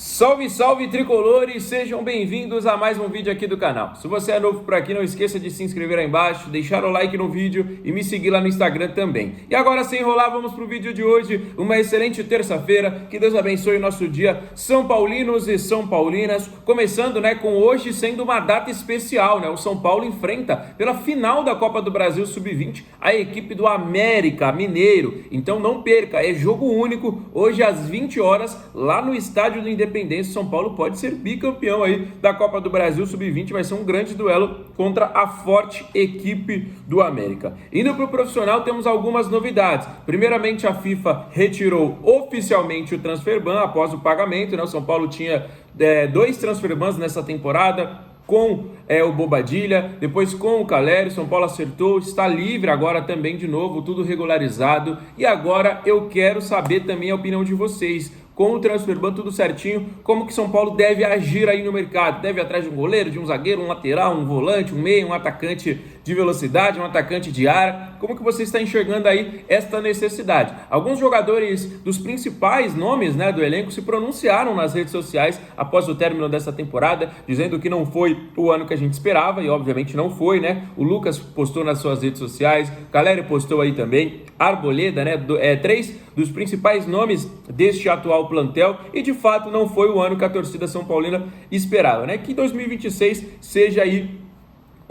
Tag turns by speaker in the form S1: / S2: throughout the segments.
S1: Salve, salve tricolores, sejam bem-vindos a mais um vídeo aqui do canal. Se você é novo por aqui, não esqueça de se inscrever aí embaixo, deixar o like no vídeo e me seguir lá no Instagram também. E agora, sem enrolar, vamos pro vídeo de hoje. Uma excelente terça-feira, que Deus abençoe o nosso dia, São Paulinos e São Paulinas. Começando, com hoje sendo uma data especial, O São Paulo enfrenta pela final da Copa do Brasil Sub-20 a equipe do América Mineiro. Então não perca, é jogo único, hoje às 20 horas, lá no estádio do Independência. São Paulo pode ser bicampeão aí da Copa do Brasil Sub-20, vai ser um grande duelo contra a forte equipe do América. Indo para o profissional, temos algumas novidades. Primeiramente, a FIFA retirou oficialmente o transfer ban após o pagamento, O São Paulo tinha 2 transfer bans nessa temporada, com o Bobadilha, depois com o Caleri. São Paulo acertou, está livre agora também de novo, tudo regularizado. E agora eu quero saber também a opinião de vocês. Com o transfer ban tudo certinho, como que São Paulo deve agir aí no mercado? Deve ir atrás de um goleiro, de um zagueiro, um lateral, um volante, um meio, um atacante de velocidade, um atacante de área? Como que você está enxergando aí esta necessidade? Alguns jogadores dos principais nomes, do elenco se pronunciaram nas redes sociais após o término dessa temporada, dizendo que não foi o ano que a gente esperava, e obviamente não foi, O Lucas postou nas suas redes sociais, Caleri postou aí também, Arboleda, 3 dos principais nomes deste atual plantel, e de fato não foi o ano que a torcida São Paulina esperava, Que 2026 seja aí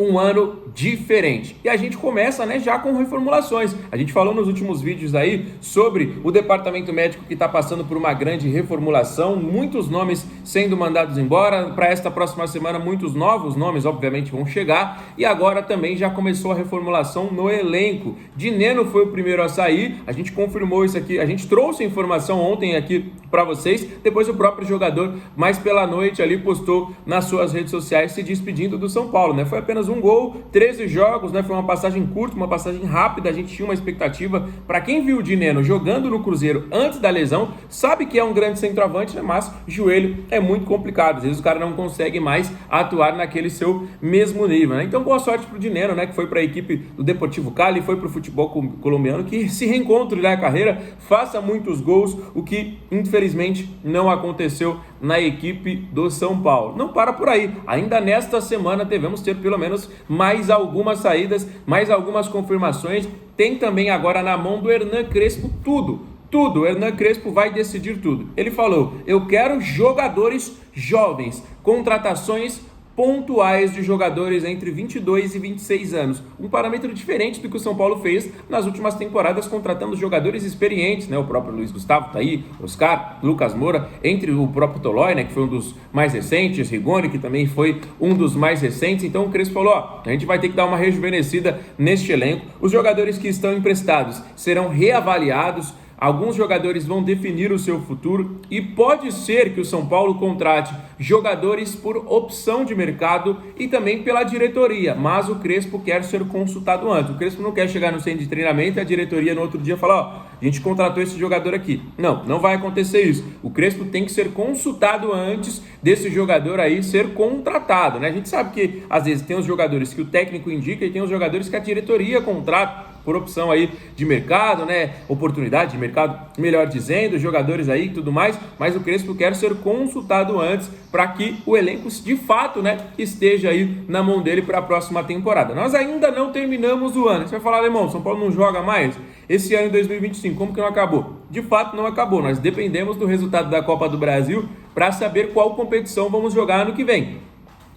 S1: um ano diferente. E a gente começa, já com reformulações. A gente falou nos últimos vídeos aí sobre o departamento médico que está passando por uma grande reformulação, muitos nomes sendo mandados embora. Para esta próxima semana, muitos novos nomes, obviamente, vão chegar. E agora também já começou a reformulação no elenco. Dineno foi o primeiro a sair, a gente confirmou isso aqui, a gente trouxe a informação ontem aqui para vocês. Depois o próprio jogador, mais pela noite ali, postou nas suas redes sociais se despedindo do São Paulo, Foi apenas um gol, 13 jogos, Foi uma passagem curta, uma passagem rápida. A gente tinha uma expectativa. Para quem viu o Dineno jogando no Cruzeiro antes da lesão, sabe que é um grande centroavante, Mas joelho é muito complicado. Às vezes o cara não consegue mais atuar naquele seu mesmo nível, Então boa sorte pro Dineno, que foi para a equipe do Deportivo Cali, foi pro futebol colombiano, que se reencontre na carreira, faça muitos gols, o que infelizmente não aconteceu na equipe do São Paulo. Não para por aí. Ainda nesta semana devemos ter pelo menos mais algumas saídas, mais algumas confirmações. Tem também agora na mão do Hernan Crespo tudo. O Hernan Crespo vai decidir tudo. Ele falou: eu quero jogadores jovens, contratações pontuais de jogadores entre 22 e 26 anos. Um parâmetro diferente do que o São Paulo fez nas últimas temporadas, contratando jogadores experientes, O próprio Luiz Gustavo tá aí, Oscar, Lucas Moura, entre o próprio Tolói, que foi um dos mais recentes, Rigoni, que também foi um dos mais recentes. Então o Crespo falou: a gente vai ter que dar uma rejuvenescida neste elenco. Os jogadores que estão emprestados serão reavaliados. Alguns jogadores vão definir o seu futuro e pode ser que o São Paulo contrate jogadores por opção de mercado e também pela diretoria, mas o Crespo quer ser consultado antes. O Crespo não quer chegar no centro de treinamento e a diretoria no outro dia falar: a gente contratou esse jogador aqui. Não vai acontecer isso. O Crespo tem que ser consultado antes desse jogador aí ser contratado, A gente sabe que às vezes tem os jogadores que o técnico indica e tem os jogadores que a diretoria contrata por opção aí de mercado, oportunidade de mercado, melhor dizendo, jogadores aí e tudo mais, mas o Crespo quer ser consultado antes para que o elenco de fato, esteja aí na mão dele para a próxima temporada. Nós ainda não terminamos o ano. Você vai falar: alemão, São Paulo não joga mais? Esse ano em 2025, como que não acabou? De fato não acabou, nós dependemos do resultado da Copa do Brasil para saber qual competição vamos jogar ano que vem.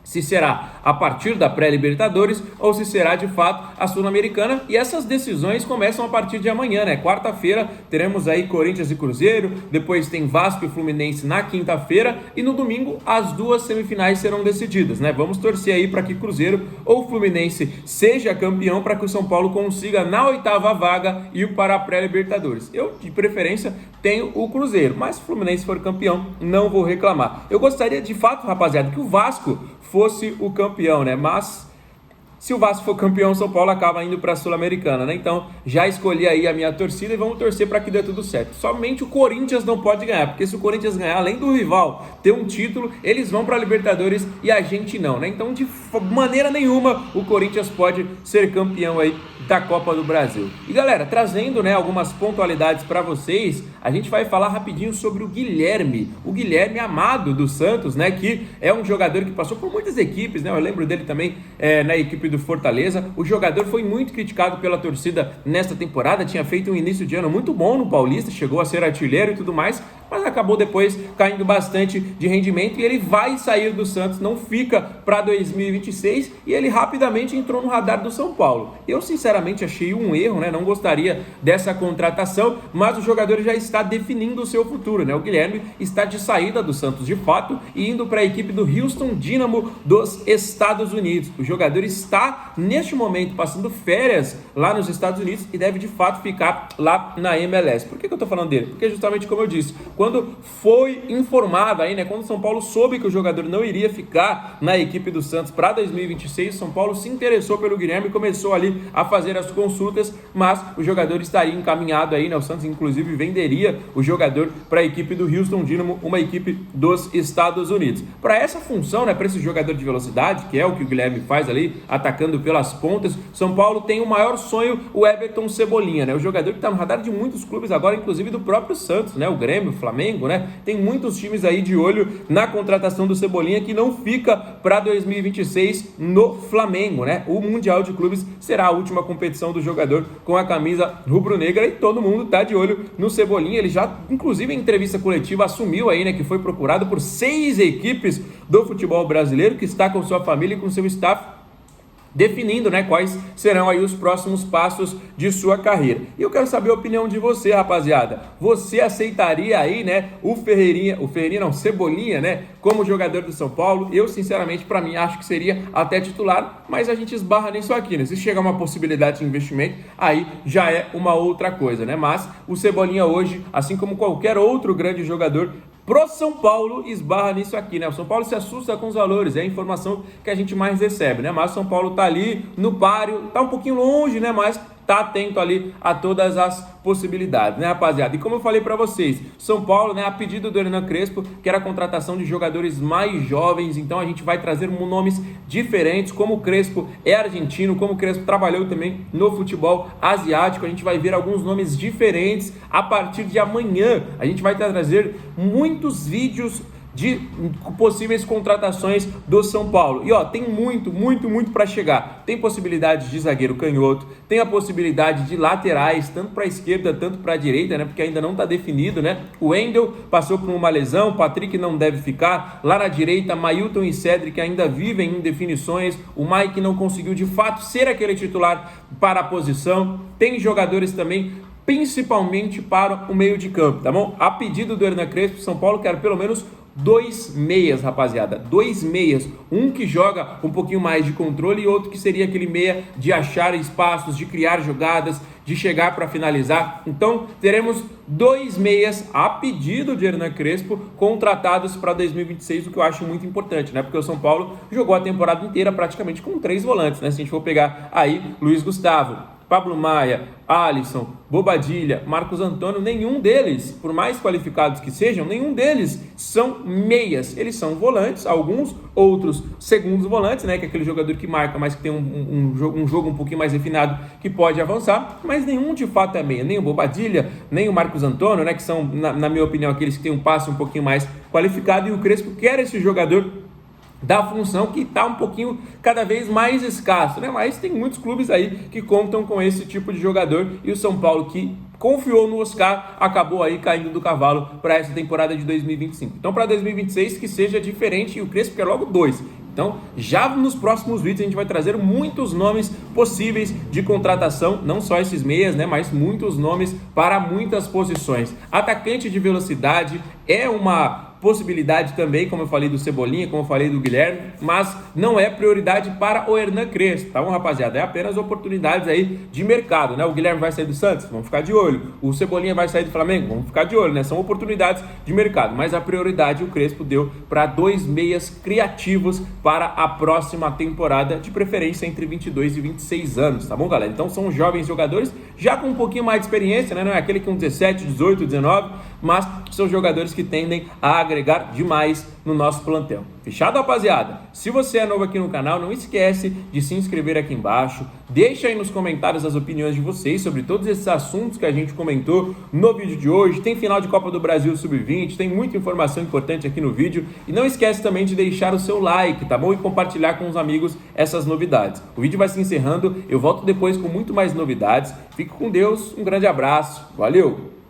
S1: Se será a partir da pré-Libertadores ou se será de fato a Sul-Americana, e essas decisões começam a partir de amanhã, Quarta-feira teremos aí Corinthians e Cruzeiro, depois tem Vasco e Fluminense na quinta-feira e no domingo as 2 semifinais serão decididas, Vamos torcer aí para que Cruzeiro ou Fluminense seja campeão, para que o São Paulo consiga na 8ª vaga ir para a pré-Libertadores. Eu, de preferência, tenho o Cruzeiro, mas se o Fluminense for campeão, não vou reclamar. Eu gostaria de fato, rapaziada, que o Vasco fosse o campeão, mas se o Vasco for campeão, o São Paulo acaba indo para a Sul-Americana, né? Então, já escolhi aí a minha torcida e vamos torcer para que dê tudo certo. Somente o Corinthians não pode ganhar, porque se o Corinthians ganhar, além do rival ter um título, eles vão para a Libertadores e a gente não, né? Então, de maneira nenhuma, o Corinthians pode ser campeão aí da Copa do Brasil. E galera, trazendo, né, algumas pontualidades para vocês, a gente vai falar rapidinho sobre o Guilherme Amado do Santos, né, que é um jogador que passou por muitas equipes, né? Eu lembro dele também na equipe do Fortaleza. O jogador foi muito criticado pela torcida nesta temporada, tinha feito um início de ano muito bom no Paulista, chegou a ser artilheiro e tudo mais, mas acabou depois caindo bastante de rendimento e ele vai sair do Santos, não fica para 2026 e ele rapidamente entrou no radar do São Paulo. Eu sinceramente achei um erro, né? Não gostaria dessa contratação, mas o jogador já está definindo o seu futuro, né? O Guilherme está de saída do Santos de fato e indo para a equipe do Houston Dynamo dos Estados Unidos. O jogador está neste momento passando férias lá nos Estados Unidos e deve de fato ficar lá na MLS. Por que eu estou falando dele? Porque justamente como eu disse, quando foi informado aí, né, quando o São Paulo soube que o jogador não iria ficar na equipe do Santos para 2026, o São Paulo se interessou pelo Guilherme e começou ali a fazer as consultas, mas o jogador estaria encaminhado aí, né, o Santos inclusive venderia o jogador para a equipe do Houston Dynamo, uma equipe dos Estados Unidos. Para essa função, né, para esse jogador de velocidade, que é o que o Guilherme faz ali, atacando pelas pontas, São Paulo tem o maior sonho, o Everton Cebolinha, né, o jogador que está no radar de muitos clubes agora, inclusive do próprio Santos, né, o Grêmio, o Flamengo, né? Tem muitos times aí de olho na contratação do Cebolinha que não fica para 2026 no Flamengo, né? O Mundial de Clubes será a última competição do jogador com a camisa rubro-negra e todo mundo tá de olho no Cebolinha. Ele já, inclusive em entrevista coletiva, assumiu aí, né, que foi procurado por 6 equipes do futebol brasileiro, que está com sua família e com seu staff definindo, né, quais serão aí os próximos passos de sua carreira. E eu quero saber a opinião de você, rapaziada. Você aceitaria aí, né, o Cebolinha, né, como jogador do São Paulo? Eu, sinceramente, para mim, acho que seria até titular, mas a gente esbarra nisso aqui, né? Se chegar uma possibilidade de investimento, aí já é uma outra coisa, né? Mas o Cebolinha hoje, assim como qualquer outro grande jogador, pro São Paulo esbarra nisso aqui, né? O São Paulo se assusta com os valores, é a informação que a gente mais recebe, né? Mas o São Paulo tá ali no páreo, tá um pouquinho longe, né? Mas tá atento ali a todas as possibilidades, né, rapaziada? E como eu falei para vocês, São Paulo, né, a pedido do Hernan Crespo, que era a contratação de jogadores mais jovens, então a gente vai trazer nomes diferentes, como o Crespo é argentino, como o Crespo trabalhou também no futebol asiático, a gente vai ver alguns nomes diferentes a partir de amanhã. A gente vai trazer muitos vídeos de possíveis contratações do São Paulo. E ó, tem muito para chegar. Tem possibilidade de zagueiro canhoto, tem a possibilidade de laterais, tanto para a esquerda, tanto para a direita, né? Porque ainda não está definido, né? O Wendel passou por uma lesão, o Patrick não deve ficar. Lá na direita, Mailton e Cedric ainda vivem em definições. O Mike não conseguiu de fato ser aquele titular para a posição. Tem jogadores também principalmente para o meio de campo, tá bom? A pedido do Hernan Crespo, São Paulo quer pelo menos 2 meias, rapaziada, 2 meias, um que joga um pouquinho mais de controle e outro que seria aquele meia de achar espaços, de criar jogadas, de chegar para finalizar. Então teremos 2 meias a pedido de Hernan Crespo contratados para 2026, o que eu acho muito importante, né? Porque o São Paulo jogou a temporada inteira praticamente com 3 volantes, né? Se a gente for pegar aí Luiz Gustavo, Pablo Maia, Alisson, Bobadilla, Marcos Antônio, nenhum deles, por mais qualificados que sejam, nenhum deles são meias. Eles são volantes, alguns, outros segundos volantes, né? Que é aquele jogador que marca, mas que tem um jogo um pouquinho mais refinado, que pode avançar, mas nenhum de fato é meia. Nem o Bobadilla, nem o Marcos Antônio, né? Que são, na minha opinião, aqueles que têm um passe um pouquinho mais qualificado, e o Crespo quer esse jogador da função que está um pouquinho cada vez mais escasso, né? Mas tem muitos clubes aí que contam com esse tipo de jogador, e o São Paulo, que confiou no Oscar, acabou aí caindo do cavalo para essa temporada de 2025. Então, para 2026, que seja diferente, e o Crespo quer logo 2. Então, já nos próximos vídeos a gente vai trazer muitos nomes possíveis de contratação, não só esses meias, né, mas muitos nomes para muitas posições. Atacante de velocidade é uma possibilidade também, como eu falei do Cebolinha, como eu falei do Guilherme, mas não é prioridade para o Hernan Crespo, tá bom, rapaziada? É apenas oportunidades aí de mercado, né? O Guilherme vai sair do Santos, vamos ficar de olho. O Cebolinha vai sair do Flamengo, vamos ficar de olho, né? São oportunidades de mercado, mas a prioridade o Crespo deu para 2 meias criativos para a próxima temporada, de preferência entre 22 e 26 anos, tá bom, galera? Então são jovens jogadores já com um pouquinho mais de experiência, né? Não é aquele com 17, 18, 19, mas são jogadores que tendem a agregar demais no nosso plantel. Fechado, rapaziada? Se você é novo aqui no canal, não esquece de se inscrever aqui embaixo. Deixa aí nos comentários as opiniões de vocês sobre todos esses assuntos que a gente comentou no vídeo de hoje. Tem final de Copa do Brasil Sub-20, tem muita informação importante aqui no vídeo. E não esquece também de deixar o seu like, tá bom? E compartilhar com os amigos essas novidades. O vídeo vai se encerrando, eu volto depois com muito mais novidades. Fique com Deus, um grande abraço, valeu!